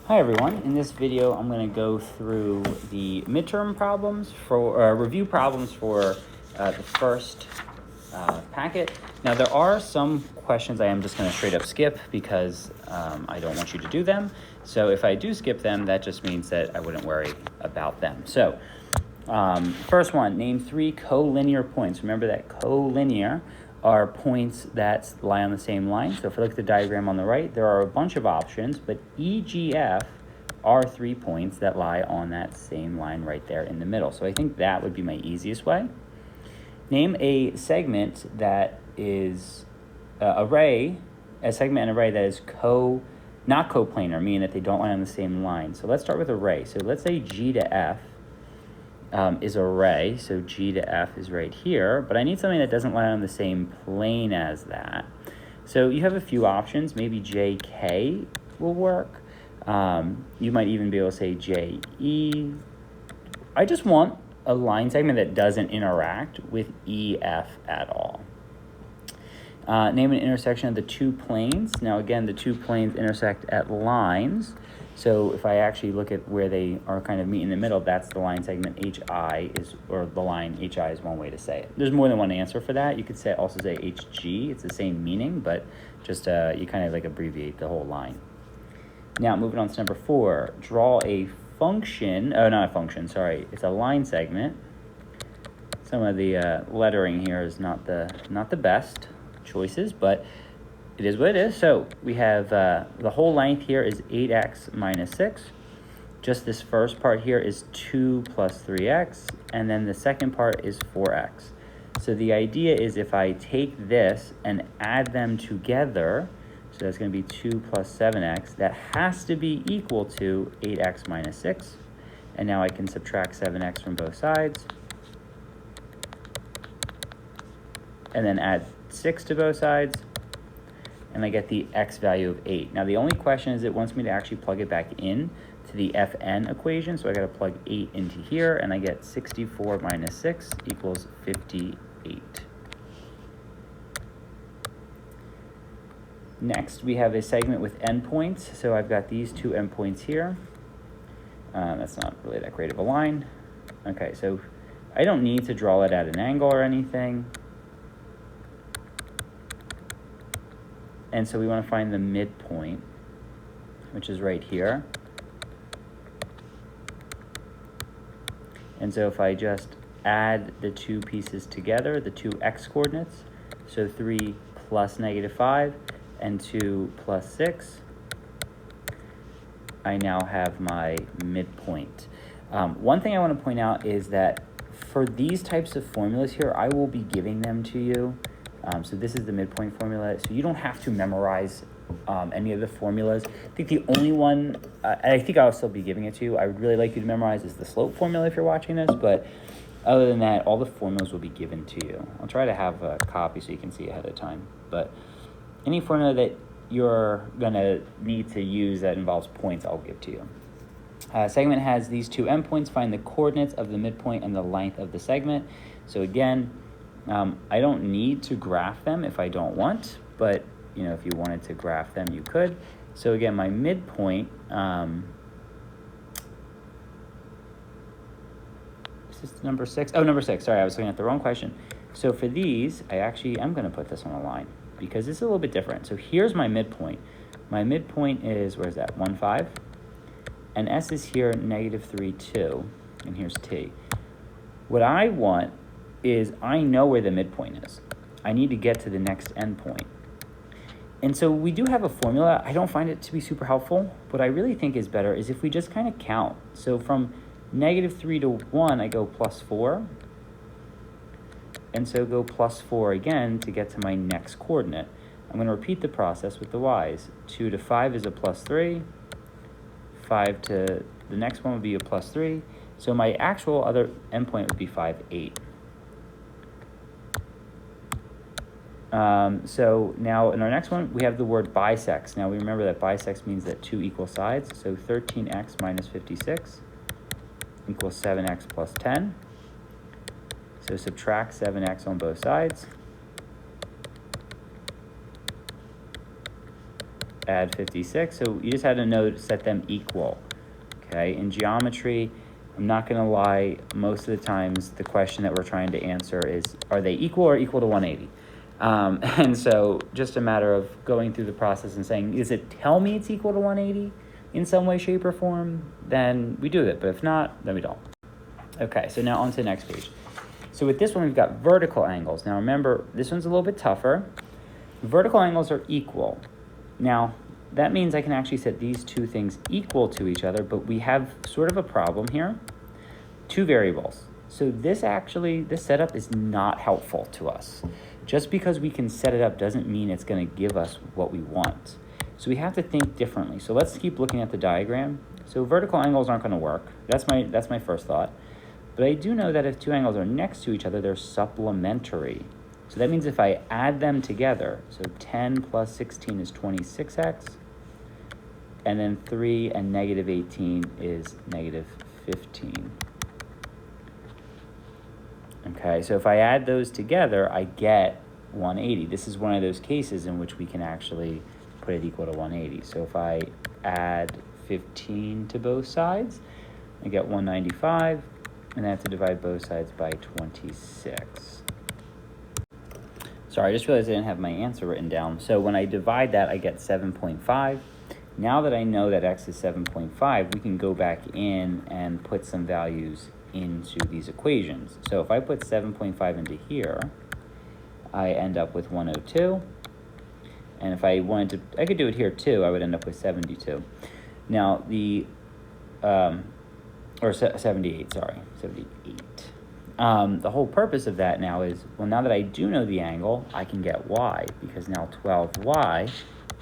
Hi everyone, in this video I'm going to go through the midterm problems for review problems for the first packet. Now there are some questions I am just going to straight up skip because I don't want you to do them. So if I do skip them, that just means that I wouldn't worry about them. So first one, name 3 collinear points. Remember that collinear are points that lie on the same line. So if I look at the diagram on the right, there are a bunch of options, but E, G, F are 3 points that lie on that same line right there in the middle. So I think that would be my easiest way. Name a segment that is a segment and array that is not coplanar, meaning that they don't lie on the same line. So let's start with array. So let's say G to F is array, so G to F is right here, but I need something that doesn't lie on the same plane as that. So you have a few options. Maybe JK will work. You might even be able to say JE. I just want a line segment that doesn't interact with EF at all. Name an intersection of the 2 planes. Now again, the 2 planes intersect at lines. So if I actually look at where they are kind of meet in the middle, that's the line segment HI or the line HI is one way to say it. There's more than one answer for that. You could also say HG. It's the same meaning, but just you kind of like abbreviate the whole line. Now moving on to number 4, draw a function. Oh, not a function. Sorry, it's a line segment. Some of the lettering here is not the best choices, but it is what it is. So we have the whole length here is 8x minus 6. Just this first part here is 2 plus 3x, and then the second part is 4x. So the idea is if I take this and add them together, so that's going to be 2 plus 7x, that has to be equal to 8x minus 6. And now I can subtract 7x from both sides, and then add 6 to both sides, and I get the x value of 8. Now the only question is it wants me to actually plug it back in to the Fn equation, so I got to plug 8 into here, and I get 64 minus 6 equals 58. Next, we have a segment with endpoints. So I've got these 2 endpoints here. That's not really that great of a line. Okay, so I don't need to draw it at an angle or anything. And so we want to find the midpoint, which is right here. And so if I just add the 2 pieces together, the 2 x coordinates, so 3 plus -5 and 2 plus 6, I now have my midpoint. One thing I want to point out is that for these types of formulas here, I will be giving them to you. So this is the midpoint formula. So you don't have to memorize any of the formulas. I think the only one, I think I'll still be giving it to you, I would really like you to memorize is the slope formula if you're watching this. But other than that, all the formulas will be given to you. I'll try to have a copy so you can see ahead of time. But any formula that you're going to need to use that involves points, I'll give to you. Segment has these 2 endpoints. Find the coordinates of the midpoint and the length of the segment. So again, I don't need to graph them if I don't want, but if you wanted to graph them, you could. So again, my midpoint, is this number 6? Oh, number 6, sorry, I was looking at the wrong question. So for these, I actually am going to put this on a line because it's a little bit different. So here's my midpoint. My midpoint is, where's that, 1, 5? And S is here, -3, 2, and here's T. What I want is I know where the midpoint is. I need to get to the next endpoint. And so we do have a formula. I don't find it to be super helpful. What I really think is better is if we just kind of count. So from -3 to 1, I go +4. And so go +4 again to get to my next coordinate. I'm going to repeat the process with the y's. 2 to 5 is a +3. 5 to the next one would be a +3. So my actual other endpoint would be 5, 8. So now in our next one, we have the word bisects. Now we remember that bisects means that 2 equal sides. So 13x minus 56 equals 7x plus 10. So subtract 7x on both sides. add 56. So you just had to know to set them equal. Okay, in geometry, I'm not going to lie, most of the times the question that we're trying to answer is, are they equal or equal to 180? And so just a matter of going through the process and saying, is it tell me it's equal to 180 in some way, shape, or form? Then we do it, but if not, then we don't. Okay, so now on to the next page. So with this one, we've got vertical angles. Now remember, this one's a little bit tougher. Vertical angles are equal. Now, that means I can actually set these two things equal to each other, but we have sort of a problem here. Two variables. So this setup is not helpful to us. Just because we can set it up doesn't mean it's going to give us what we want. So we have to think differently. So let's keep looking at the diagram. So vertical angles aren't going to work. That's my first thought. But I do know that if two angles are next to each other, they're supplementary. So that means if I add them together, so 10 plus 16 is 26x, and then 3 and negative 18 is negative 15. Okay, so if I add those together, I get 180. This is one of those cases in which we can actually put it equal to 180. So if I add 15 to both sides, I get 195, and I have to divide both sides by 26. Sorry, I just realized I didn't have my answer written down. So when I divide that, I get 7.5. Now that I know that x is 7.5, we can go back in and put some values into these equations. So if I put 7.5 into here, I end up with 102. And if I wanted to, I could do it here too, I would end up with 72. Now or 78, sorry, 78. The whole purpose of that now is, well, now that I do know the angle, I can get y, because now 12y,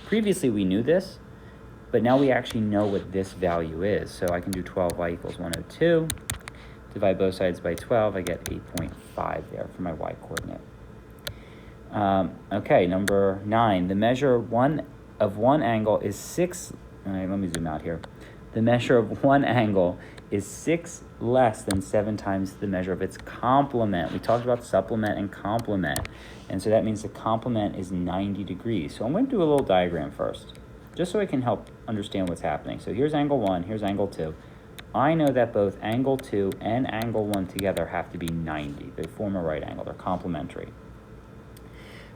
previously we knew this, but now we actually know what this value is. So I can do 12y equals 102, divide both sides by 12, I get 8.5 there for my y coordinate. Okay, number 9, the measure of one angle is 6, let me zoom out here. The measure of one angle is 6 less than 7 times the measure of its complement. We talked about supplement and complement. And so that means the complement is 90 degrees. So I'm going to do a little diagram first, just so I can help understand what's happening. So here's angle 1, here's angle 2. I know that both angle 2 and angle 1 together have to be 90. They form a right angle. They're complementary.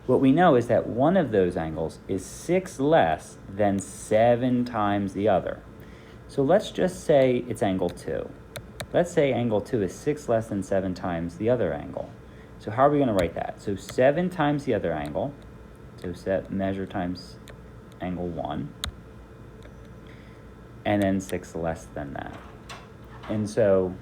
What we know is that one of those angles is 6 less than 7 times the other. So let's just say it's angle 2. Let's say angle 2 is 6 less than 7 times the other angle. So how are we going to write that? So 7 times the other angle, so set measure times angle 1, and then 6 less than that. And so,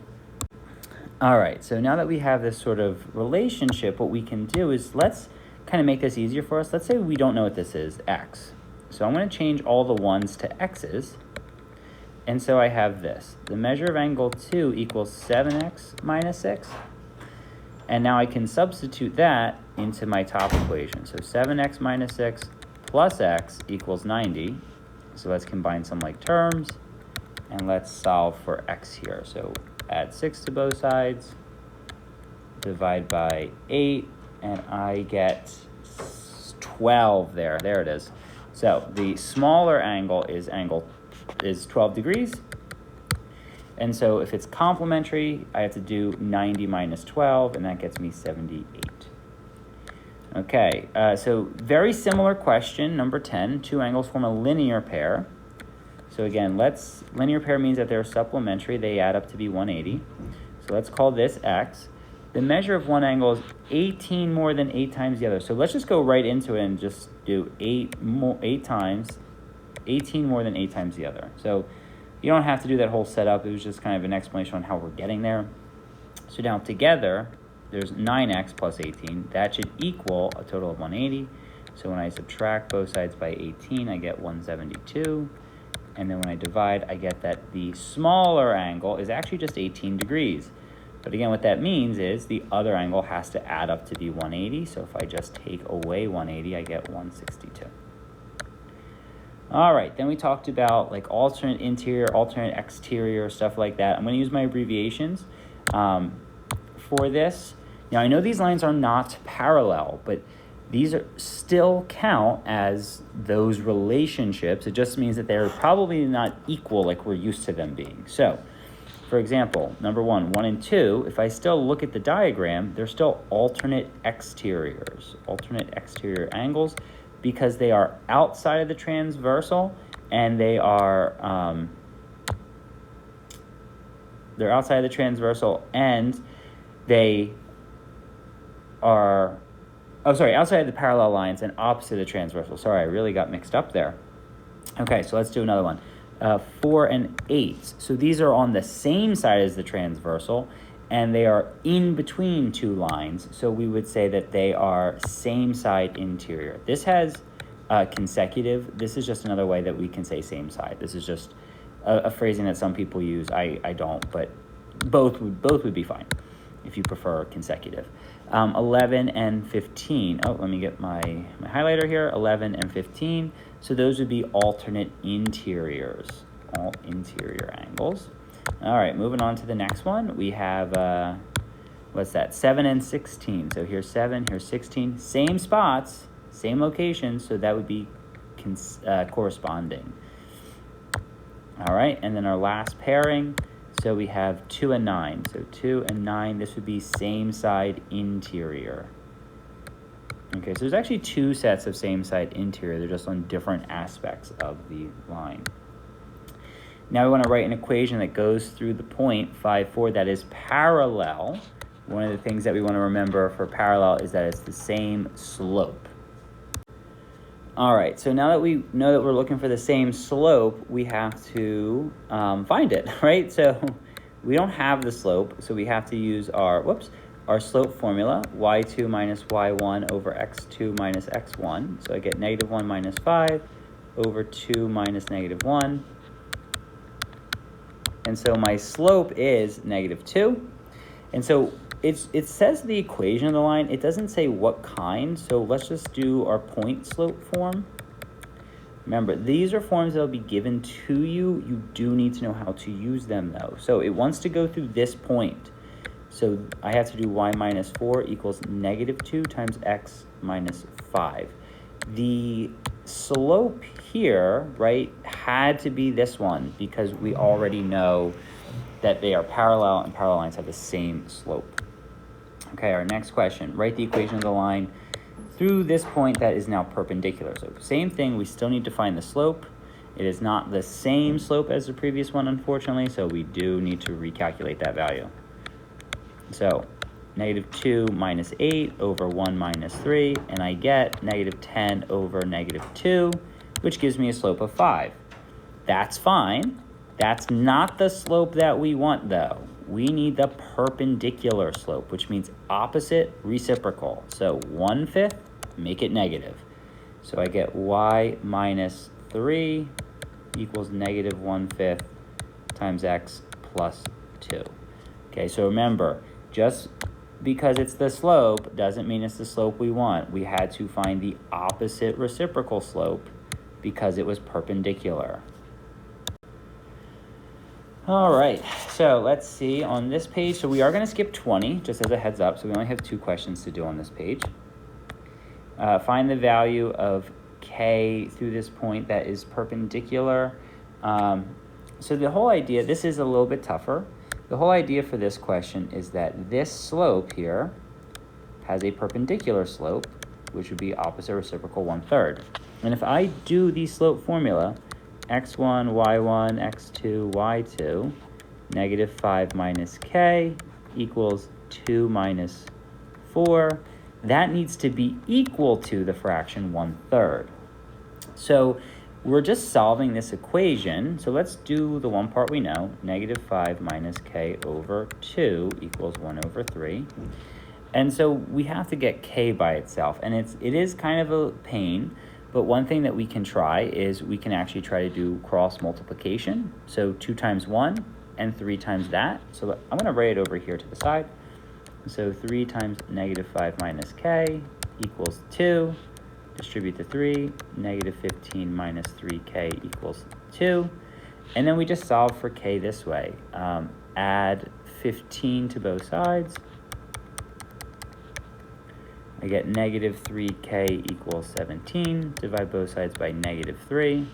all right, so now that we have this sort of relationship, what we can do is let's kind of make this easier for us. Let's say we don't know what this is, x. So I'm going to change all the 1s to x's. And so I have this. The measure of angle 2 equals 7x minus 6. And now I can substitute that into my top equation. So 7x minus 6 plus x equals 90. So let's combine some like terms. And let's solve for x here. So add 6 to both sides. Divide by 8. And I get 12 there. There it is. So the smaller angle is 12 degrees. And so if it's complementary, I have to do 90 minus 12, and that gets me 78. Okay, so very similar question, number 10. Two angles form a linear pair. So again, linear pair means that they're supplementary. They add up to be 180. So let's call this x. The measure of one angle is 18 more than 8 times the other. So let's just go right into it and just do 18 more than 8 times the other. So you don't have to do that whole setup. It was just kind of an explanation on how we're getting there. So now together, there's 9x plus 18. That should equal a total of 180. So when I subtract both sides by 18, I get 172. And then when I divide, I get that the smaller angle is actually just 18 degrees. But again, what that means is the other angle has to add up to be 180. So if I just take away 180, I get 162. All right, then we talked about like alternate interior, alternate exterior, stuff like that. I'm going to use my abbreviations for this. Now, I know these lines are not parallel, but these still count as those relationships. It just means that they're probably not equal like we're used to them being. So, for example, number 1 and 2, if I still look at the diagram, they're still alternate exterior angles, because they are outside of the transversal, and they're outside of the transversal, and they are, outside of the parallel lines and opposite of the transversal. Sorry, I really got mixed up there. Okay, so let's do another one. 4 and 8. So these are on the same side as the transversal, and they are in between two lines. So we would say that they are same side interior. This has consecutive. This is just another way that we can say same side. This is just a phrasing that some people use. I don't, but both would be fine if you prefer consecutive. 11 and 15. Oh, let me get my highlighter here. 11 and 15. So those would be alternate interiors, all interior angles. All right, moving on to the next one. We have, what's that? 7 and 16. So here's 7, here's 16. Same spots, same locations, so that would be corresponding. All right, and then our last pairing. So we have 2 and 9. So 2 and 9, this would be same side interior. Okay, so there's actually 2 sets of same side interior. They're just on different aspects of the line. Now we want to write an equation that goes through the point 5, 4 that is parallel. One of the things that we want to remember for parallel is that it's the same slope. All right, so now that we know that we're looking for the same slope, we have to find it, right? So we don't have the slope, so we have to use our slope formula, y2 minus y1 over x2 minus x1. So I get -1 minus 5 over 2 minus -1. And so my slope is -2. And so it says the equation of the line. It doesn't say what kind, so let's just do our point slope form. Remember, these are forms that will be given to you. You do need to know how to use them, though. So it wants to go through this point. So I have to do y minus 4 equals -2 times x minus 5. The slope here, right, had to be this one because we already know that they are parallel and parallel lines have the same slope. Okay, our next question. Write the equation of the line through this point that is now perpendicular. So same thing, we still need to find the slope. It is not the same slope as the previous one, unfortunately, so we do need to recalculate that value. So -2 minus 8 over 1 minus 3, and I get -10 over -2, which gives me a slope of 5. That's fine. That's not the slope that we want, though. We need the perpendicular slope, which means opposite reciprocal. So 1/5, make it negative. So I get y minus 3 equals -1/5 times x plus 2. Okay, so remember, just because it's the slope doesn't mean it's the slope we want. We had to find the opposite reciprocal slope because it was perpendicular. All right, so let's see on this page. So we are going to skip 20, just as a heads up. So we only have 2 questions to do on this page. Find the value of k through this point that is perpendicular. So the whole idea, this is a little bit tougher. The whole idea for this question is that this slope here has a perpendicular slope, which would be opposite reciprocal 1/3. And if I do the slope formula, x1, y1, x2, y2, -5 minus k equals 2 minus 4. That needs to be equal to the fraction 1/3. So we're just solving this equation. So let's do the one part we know. -5 minus k over 2 equals 1/3. And so we have to get k by itself. And it is kind of a pain. But one thing that we can try is we can actually try to do cross multiplication. So 2 times 1 and 3 times that. So I'm going to write it over here to the side. So 3 times -5 minus k equals 2. Distribute the 3. -15 minus 3k equals 2. And then we just solve for k this way. Add 15 to both sides. I get negative 3k equals 17. Divide both sides by negative 3.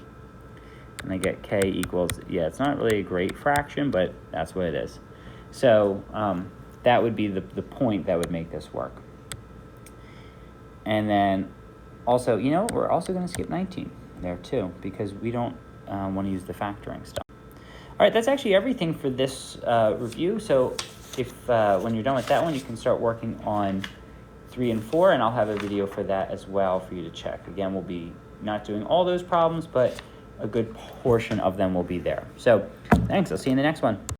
And I get k equals, yeah, it's not really a great fraction, but that's what it is. So that would be the point that would make this work. And then also, you know, we're also going to skip 19 there too, because we don't want to use the factoring stuff. All right, that's actually everything for this review. So if when you're done with that one, you can start working on 3 and 4, and I'll have a video for that as well for you to check. Again, we'll be not doing all those problems, but a good portion of them will be there. So thanks, I'll see you in the next one.